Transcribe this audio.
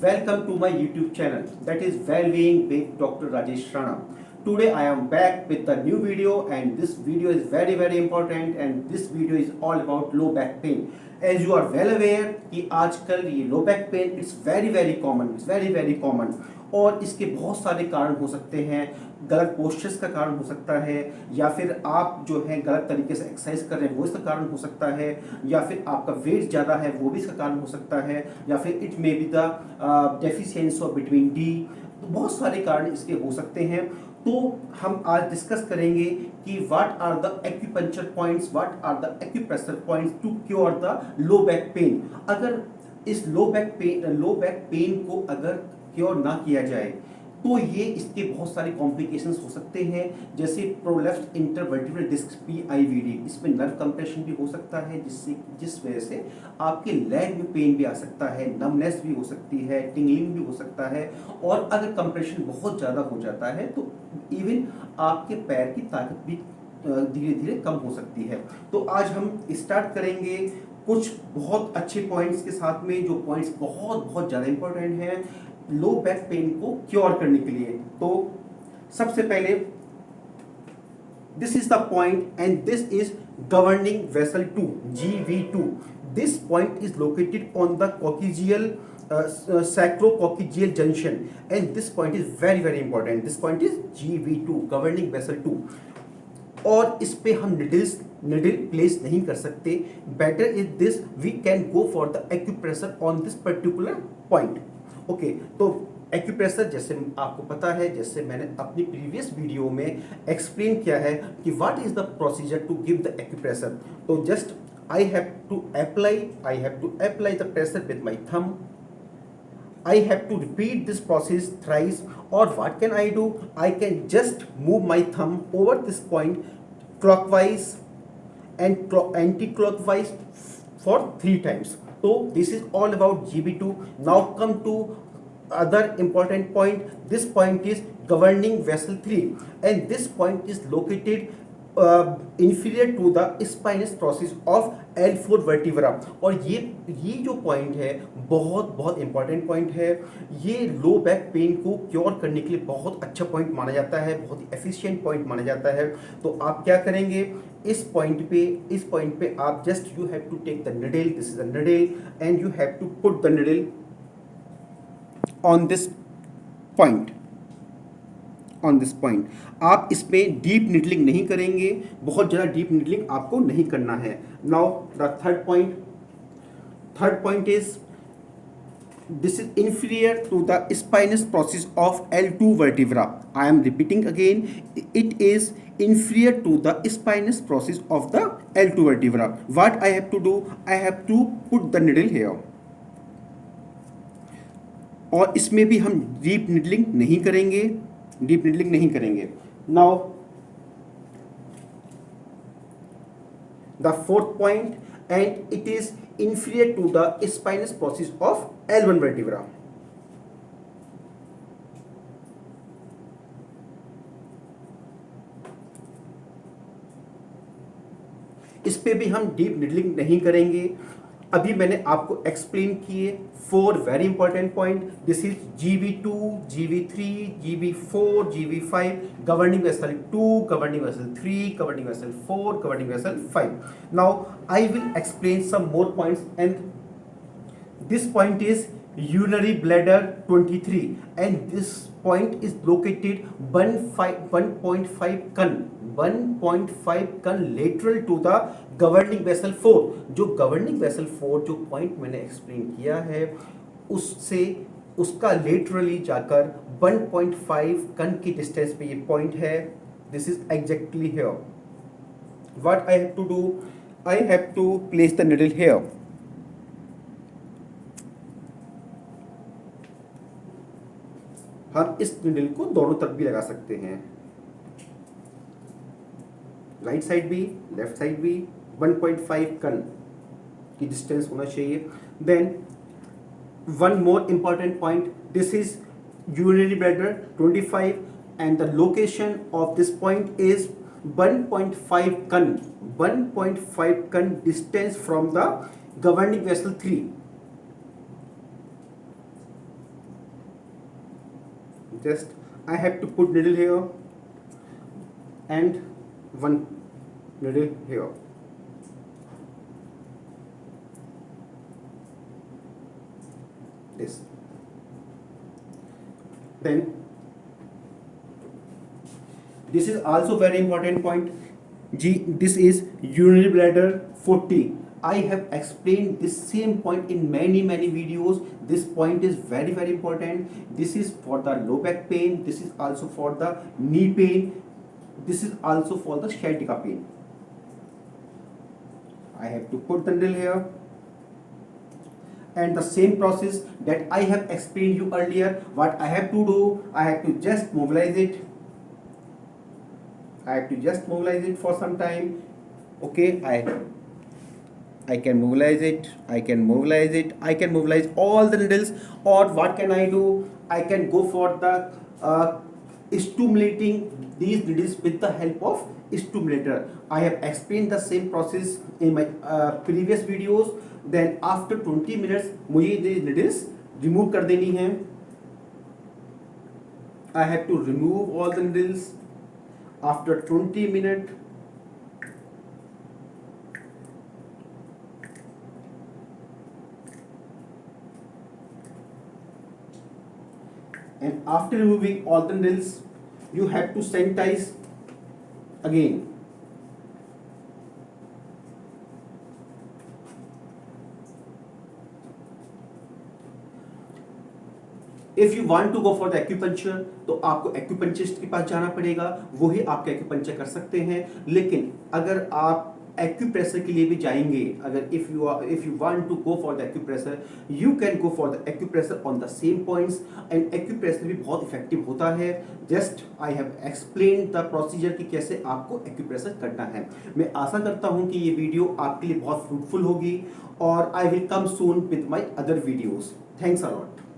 Welcome to my YouTube channel, that is Wellbeing with Dr. Rajesh Rana. Today I am back with a new video, and this video is very important, and this video is all about low back pain. As you are well aware कि आजकल ये लो back pen it's very common और इसके बहुत सारे कारण हो सकते हैं। गलत पोस्चर्स का कारण हो सकता है, या फिर आप जो है गलत तरीके से एक्सरसाइज कर रहे हैं वो इसका कारण हो सकता है, या फिर आपका वेट ज़्यादा है वो भी इसका कारण हो सकता है, या फिर it may be the deficiency of vitamin D. तो बहुत सारे कारण इसके हो सकते हैं। तो हम आज डिस्कस करेंगे कि what are the acupuncture points, what are the acupressure points to cure the low back pain. अगर इस लो बैक पेन को अगर क्योर ना किया जाए तो ये इसके बहुत सारे कॉम्प्लिकेशंस हो सकते हैं, जैसे प्रोलेप्स्ड इंटरवर्टिब्रल डिस्क PIVD। इसमें नर्व कंप्रेशन भी हो सकता है, जिस वजह से आपके लेग में पेन भी आ सकता है, नमनेस भी हो सकती है, टिंगलिंग भी हो सकता है, और अगर कंप्रेशन बहुत ज़्यादा हो जाता है तो इवन आपके पैर की ताकत भी धीरे धीरे कम हो सकती है। तो आज हम स्टार्ट करेंगे कुछ बहुत अच्छे पॉइंट्स के साथ में, जो पॉइंट्स बहुत ज़्यादा इंपॉर्टेंट हैं लो बैक पेन को क्योर करने के लिए। तो सबसे पहले this is the point, and this is governing vessel 2 GV2। This point is located on the coccygeal sacrococcygeal junction, and this point is very important. This point is GV2, governing vessel 2, और इस पे हम needle place नहीं कर सकते। Better is this we can go for the acupressure on this particular point. Okay, तो acupressure जैसे आपको पता है, जैसे मैंने अपनी प्रीवियस वीडियो में एक्सप्लेन किया है कि what is the procedure to give the acupressure. तो just I have to apply the pressure with my thumb. I have to repeat this process thrice, or what can I do? I can just move my thumb over this point clockwise and anti-clockwise for 3 times. So this is all about GB2. Now come to other important point. This point is governing vessel 3, and this point is located inferior to the spinous process of L4 vertebra। और ये जो point है बहुत important point है। ये लो back pain को cure करने के लिए बहुत अच्छा पॉइंट माना जाता है, बहुत ही एफिशिएंट पॉइंट माना जाता है। तो आप क्या करेंगे इस पॉइंट पे आप just you have to take the needle, this is the needle, and you have to put the needle on this point. आप इसमें डीप निडलिंग नहीं करेंगे, बहुत ज़्यादा डीप निडलिंग आपको नहीं करना है। Now the third point is this is inferior to the spinous process of L2 vertebra. I am repeating again, it is inferior to the spinous process of the L2 vertebra. What I have to do? I have to put the needle here, और इसमें भी हम deep needling नहीं करेंगे। Now the fourth point, and it is inferior to the spinous process of L1 vertebra. इस पे भी हम डीप निडलिंग नहीं करेंगे। अभी मैंने आपको एक्सप्लेन किए 4 very important point. This is GB2, GB3, GB4, GB5, governing vessel 2, governing vessel 3, governing vessel 4, governing vessel 5. Now I will explain some more points, and this point is urinary bladder 23, and this point is located 1.5 कन lateral to the governing vessel 4। जो governing vessel 4 जो point मैंने explain किया है उसका laterally जाकर 1.5 कन की डिस्टेंस पे ये पॉइंट है। This is exactly here. What I have to do? I have to place the needle here. हम इस निडल को दोनों तरफ भी लगा सकते हैं, राइट साइड भी लेफ्ट साइड भी। 1.5 कन की डिस्टेंस होना चाहिए। Then one more important point, this is urinary bladder 25, and the location of this point is 1.5 कन distance from the governing vessel 3। just I have to put needle here and one needle here. This. Then this is also very important point. This is urinary bladder 40. I have explained this same point in many videos. This point is very important. This is for the low back pain. This is also for the knee pain. This is also for the sciatica pain. I have to put the needle here, and the same process that I have explained you earlier. What I have to do, I have to just mobilize it. I have to just mobilize it for some time. Okay, I can mobilize it. I can mobilize all the needles. Or what can I do? I can go for the stimulating these needles with the help of stimulator. I have explained the same process in my previous videos. Then after 20 minutes मुझे ये needles remove कर देनी है. I have to remove all the needles after 20 minutes. And after removing all the needles, you have to sanitize again. If you want to go for the acupuncture, तो आपको एक्यूपंचरिस्ट के पास जाना पड़ेगा, वो ही आपका एक्यूपंचर कर सकते हैं. लेकिन अगर आप एक्यूप्रेशर के लिए भी जाएंगे, अगर if you want to go for the acupressure, you can go for the acupressure on the same points, and acupressure भी बहुत इफेक्टिव होता है. Just I have explained the procedure कि कैसे आपको acupressure करना है. मैं आशा करता हूँ कि ये वीडियो आपके लिए बहुत फ्रूटफुल होगी, और I will come soon with my other videos. Thanks a lot.